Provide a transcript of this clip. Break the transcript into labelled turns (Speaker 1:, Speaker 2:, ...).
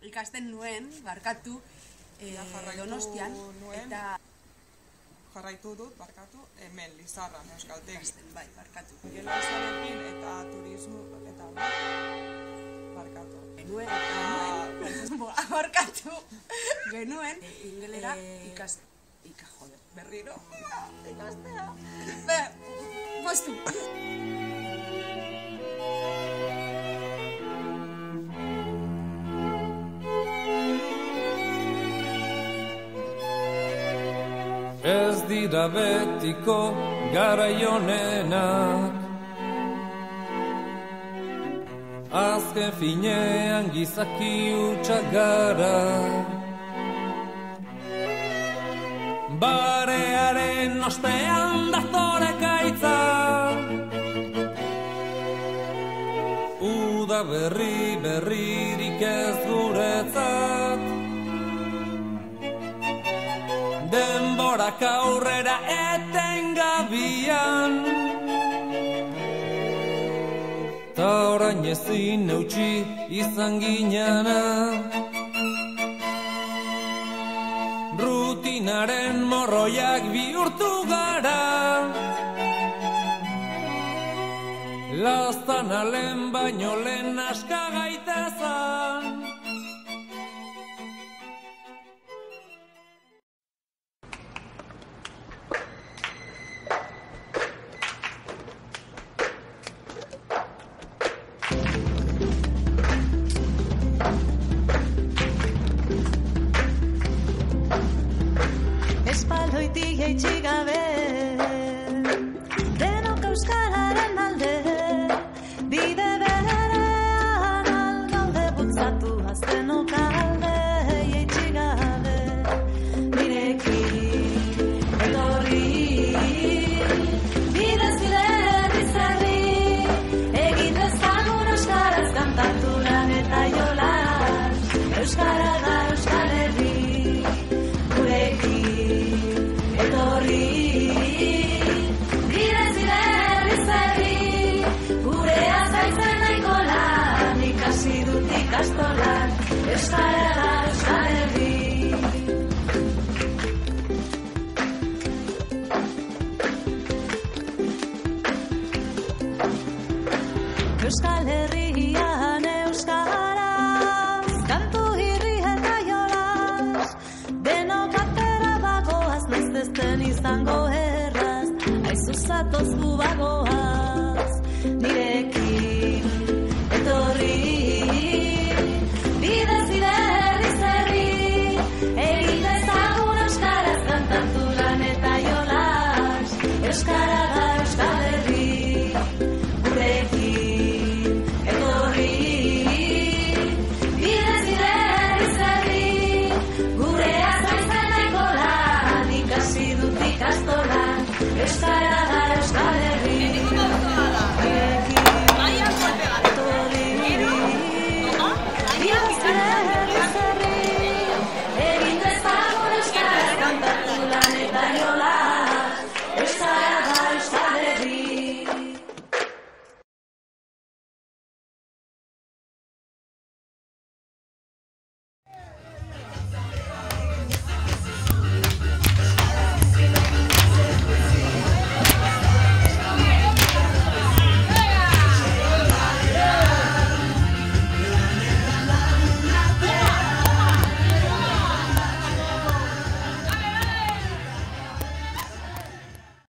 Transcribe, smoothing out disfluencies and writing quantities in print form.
Speaker 1: ikasten nuen, barkatu, Donostian, eta
Speaker 2: jarraitu dut, barkatu, hemen Lizarran, Euskaltegi.
Speaker 1: bai, barkatu.
Speaker 2: Gelasarekin eta turismo, eta barkatu.
Speaker 1: Genuen, ingelera berriro, ikastea. Postu.
Speaker 3: Ez dira betiko garai honenak, azken finean gizaki hutsak gara. Barearen ostean dazore gaitza, uda berririk ez guretzat. Denborak aurrera etengabian, ta orain ezin eutsi izan ginana. Rutinaren morroiak bihurtu gara, laztan alen baino lehen aska gaitezan.
Speaker 4: Espaloitik jaitsi gabe, denok euskararen alde, bide berean algaude bultzatu aztenok alde jaitsi gabe. Nirekin etorri, bidez bizarri, egin dezagun euskaraz kantatu lan eta jolas, euskara da Euskal Herri. Etorri, bizarri, gure azaitzen nahiko lan, ikasi dut ikastolan, euskara da Euskal Herri. Euskal Herrian euskaraz, kantu irri eta jolas, denok izango erraz, aizu zatoz gu bagoaz, nire